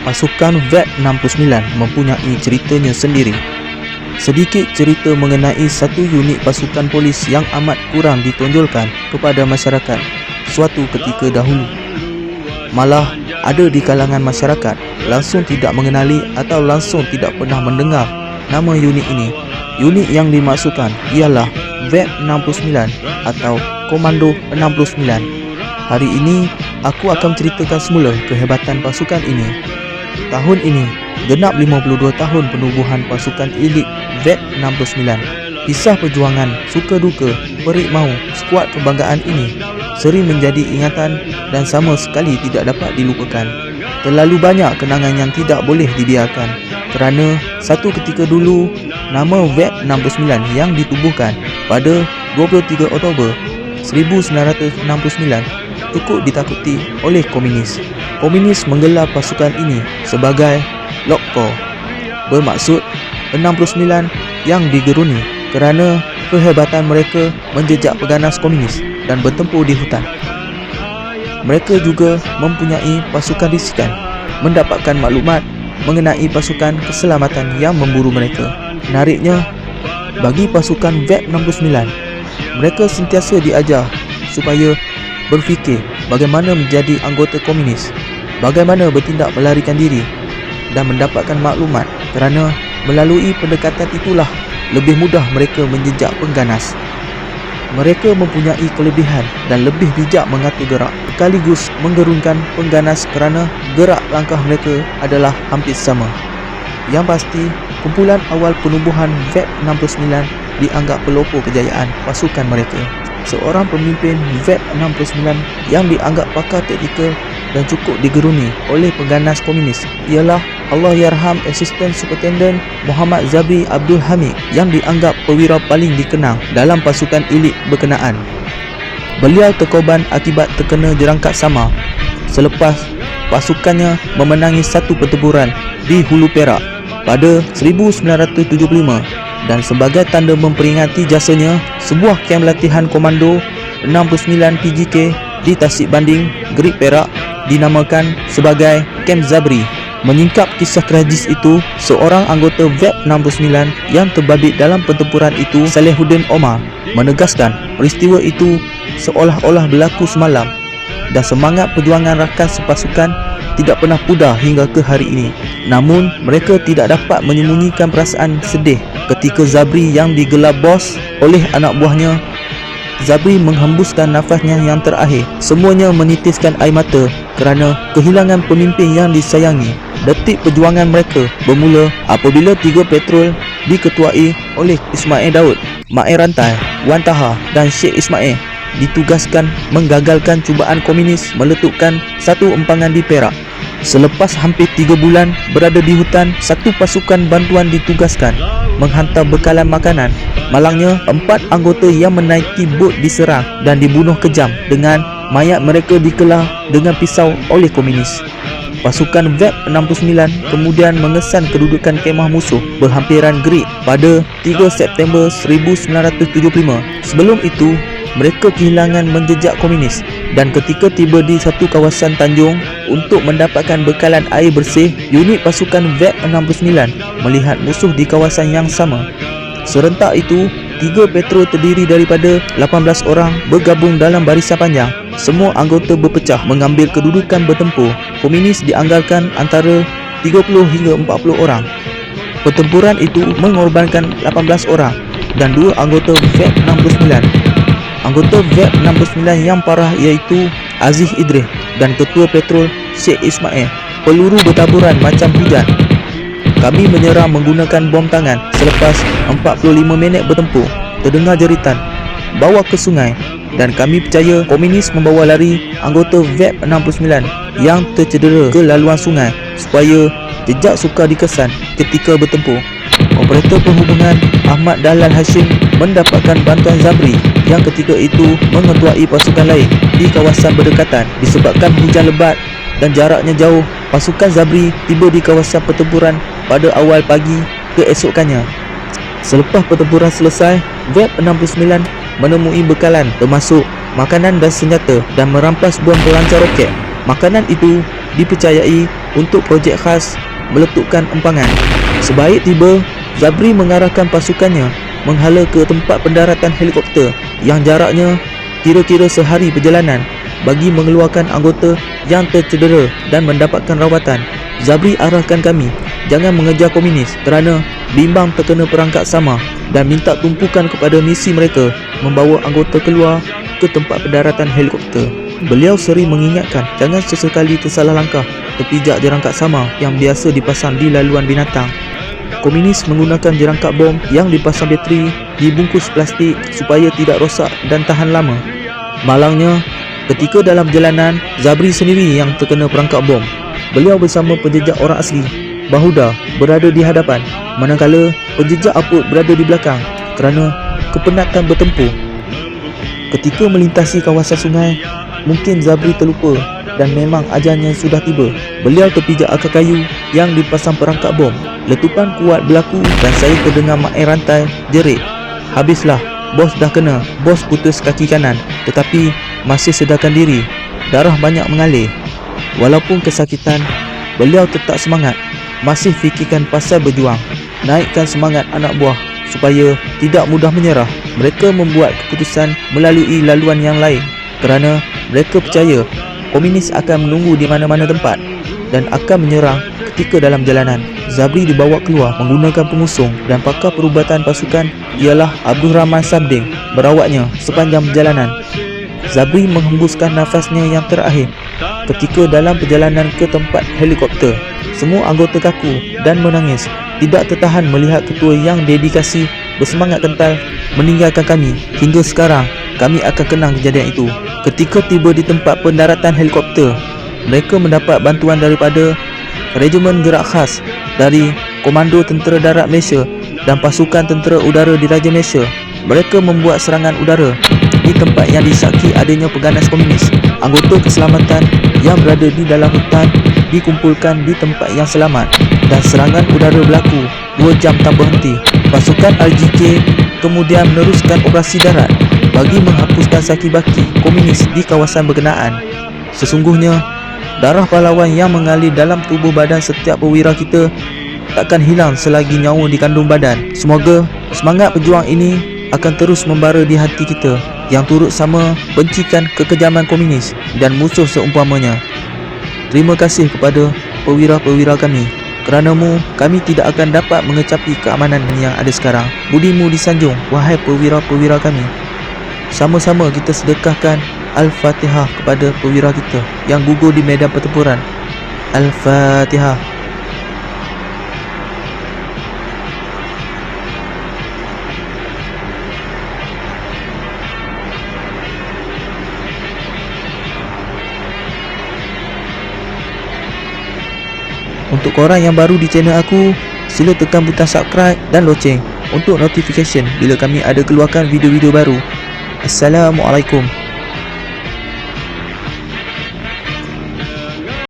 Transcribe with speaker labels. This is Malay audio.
Speaker 1: Pasukan VET-69 mempunyai ceritanya sendiri. Sedikit cerita mengenai satu unit pasukan polis yang amat kurang ditonjolkan kepada masyarakat suatu ketika dahulu. Malah ada di kalangan masyarakat langsung tidak mengenali atau langsung tidak pernah mendengar nama unit ini. Unit yang dimaksudkan ialah VET-69 atau Komando 69. Hari ini aku akan ceritakan semula kehebatan pasukan ini. Tahun ini genap 52 tahun penubuhan pasukan elit VET-69. Kisah perjuangan, suka duka, perik mahu skuad kebanggaan ini sering menjadi ingatan dan sama sekali tidak dapat dilupakan. Terlalu banyak kenangan yang tidak boleh dibiarkan kerana satu ketika dulu nama VET-69 yang ditubuhkan pada 23 Oktober 1969 cukup ditakuti oleh komunis. Komunis menggelar pasukan ini sebagai Lokko, bermaksud 69 yang digeruni kerana kehebatan mereka menjejak peganas komunis dan bertempur di hutan. Mereka juga mempunyai pasukan risikan, mendapatkan maklumat mengenai pasukan keselamatan yang memburu mereka. Menariknya, bagi pasukan VET-69, mereka sentiasa diajar supaya berfikir bagaimana menjadi anggota komunis, bagaimana bertindak melarikan diri dan mendapatkan maklumat kerana melalui pendekatan itulah lebih mudah mereka menjejak pengganas. Mereka mempunyai kelebihan dan lebih bijak mengatur gerak sekaligus menggerunkan pengganas kerana gerak langkah mereka adalah hampir sama. Yang pasti, kumpulan awal penubuhan VET-69 dianggap pelopor kejayaan pasukan mereka. Seorang pemimpin VET-69 yang dianggap pakar taktikal dan cukup digeruni oleh pengganas komunis ialah Allahyarham Assistant Superintendent Muhammad Zabri Abdul Hamid yang dianggap perwira paling dikenang dalam pasukan elit berkenaan. Beliau terkorban akibat terkena jerangkak sama selepas pasukannya memenangi satu pertempuran di Hulu Perak pada 1975. Dan sebagai tanda memperingati jasanya, sebuah kem latihan komando 69 PGK di Tasik Banding, Grid Perak dinamakan sebagai Kem Zabri. Menyingkap kisah tragis itu, seorang anggota VET-69 yang terbabit dalam pertempuran itu, Salehuddin Omar, menegaskan peristiwa itu seolah-olah berlaku semalam dan semangat perjuangan rakan sepasukan tidak pernah pudar hingga ke hari ini. Namun, mereka tidak dapat menyembunyikan perasaan sedih ketika Zabri yang digelar bos oleh anak buahnya. Zabri menghembuskan nafasnya yang terakhir. Semuanya menitiskan air mata kerana kehilangan pemimpin yang disayangi. Detik perjuangan mereka bermula apabila 3 patrol diketuai oleh Ismail Daud, Ma'ir Rantai, Wan Taha dan Sheikh Ismail ditugaskan menggagalkan cubaan komunis meletupkan satu empangan di Perak. Selepas hampir 3 bulan berada di hutan, satu pasukan bantuan ditugaskan menghantar bekalan makanan. Malangnya, 4 anggota yang menaiki bot diserang dan dibunuh kejam dengan mayat mereka dikelar dengan pisau oleh komunis. Pasukan VET-69 kemudian mengesan kedudukan kemah musuh berhampiran Grid pada 3 September 1975. Sebelum itu, mereka kehilangan menjejak komunis dan ketika tiba di satu kawasan Tanjung untuk mendapatkan bekalan air bersih, unit pasukan VET-69 melihat musuh di kawasan yang sama. Serentak itu, 3 patrol terdiri daripada 18 orang bergabung dalam barisan panjang. Semua anggota berpecah mengambil kedudukan bertempur. Komunis dianggarkan antara 30 hingga 40 orang. Pertempuran itu mengorbankan 18 orang dan 2 anggota VET-69. Anggota VET-69 yang parah iaitu Aziz Idris dan ketua patrol Sheikh Ismail. Peluru bertaburan macam hujan. Kami menyerang menggunakan bom tangan. Selepas 45 minit bertempur, terdengar jeritan, "Bawa ke sungai," dan kami percaya komunis membawa lari anggota VET-69 yang tercedera ke laluan sungai supaya jejak sukar dikesan ketika bertempur. Operator penghubungan Ahmad Dalal Hashim mendapatkan bantuan Zabri yang ketika itu mengetuai pasukan lain di kawasan berdekatan. Disebabkan hujan lebat dan jaraknya jauh, pasukan Zabri tiba di kawasan pertempuran pada awal pagi keesokannya. Selepas pertempuran selesai, VET-69 menemui bekalan termasuk makanan dan senjata dan merampas bom pelancar roket. Makanan itu dipercayai untuk projek khas meletupkan empangan. Sebaik tiba, Zabri mengarahkan pasukannya menghala ke tempat pendaratan helikopter yang jaraknya kira-kira sehari perjalanan bagi mengeluarkan anggota yang tercedera dan mendapatkan rawatan. Zabri arahkan kami jangan mengejar komunis kerana bimbang terkena perangkap sama dan minta tumpukan kepada misi mereka membawa anggota keluar ke tempat pendaratan helikopter. Beliau sering mengingatkan jangan sesekali tersalah langkah terpijak jerangkak sama yang biasa dipasang di laluan binatang. Komunis menggunakan jerangkak bom yang dipasang bateri dibungkus plastik supaya tidak rosak dan tahan lama. Malangnya, ketika dalam perjalanan, Zabri sendiri yang terkena perangkap bom. Beliau bersama penjejak orang asli, Bahuda, berada di hadapan, manakala penjejak Aput berada di belakang kerana kepenatan bertempur. Ketika melintasi kawasan sungai, mungkin Zabri terlupa dan memang ajalnya sudah tiba. Beliau terpijak akar kayu yang dipasang perangkap bom. Letupan kuat berlaku dan saya terdengar mak air rantai jerit. Habislah, bos dah kena. Bos putus kaki kanan tetapi masih sedarkan diri. Darah banyak mengalir. Walaupun kesakitan, beliau tetap semangat. Masih fikirkan pasal berjuang. Naikkan semangat anak buah supaya tidak mudah menyerah. Mereka membuat keputusan melalui laluan yang lain kerana mereka percaya komunis akan menunggu di mana-mana tempat dan akan menyerang ketika dalam jalanan. Zabri dibawa keluar menggunakan pengusung dan pakar perubatan pasukan ialah Abdul Rahman Sabding merawatnya sepanjang perjalanan. Zabri menghembuskan nafasnya yang terakhir ketika dalam perjalanan ke tempat helikopter. Semua anggota kaku dan menangis, tidak tertahan melihat ketua yang dedikasi bersemangat kental meninggalkan kami. Hingga sekarang kami akan kenang kejadian itu. Ketika tiba di tempat pendaratan helikopter, mereka mendapat bantuan daripada Regimen Gerak Khas dari Komando Tentera Darat Malaysia dan Pasukan Tentera Udara Diraja Malaysia. Mereka membuat serangan udara di tempat yang disyaki adanya pengganas komunis. Anggota keselamatan yang berada di dalam hutan dikumpulkan di tempat yang selamat dan serangan udara berlaku 2 jam tanpa henti. Pasukan RGK kemudian meneruskan operasi darat bagi menghapuskan saki-baki komunis di kawasan berkenaan. Sesungguhnya, darah pahlawan yang mengalir dalam tubuh badan setiap perwira kita takkan hilang selagi nyawa dikandung badan. Semoga semangat pejuang ini akan terus membara di hati kita yang turut sama bencikan kekejaman komunis dan musuh seumpamanya. Terima kasih kepada perwira-perwira kami. Keranamu, kami tidak akan dapat mengecapi keamanan yang ada sekarang. Budimu disanjung, wahai perwira-perwira kami. Sama-sama kita sedekahkan Al-Fatihah kepada perwira kita yang gugur di medan pertempuran. Al-Fatihah. Untuk korang yang baru di channel aku, sila tekan butang subscribe dan loceng untuk notification bila kami ada keluarkan video-video baru. Assalamualaikum.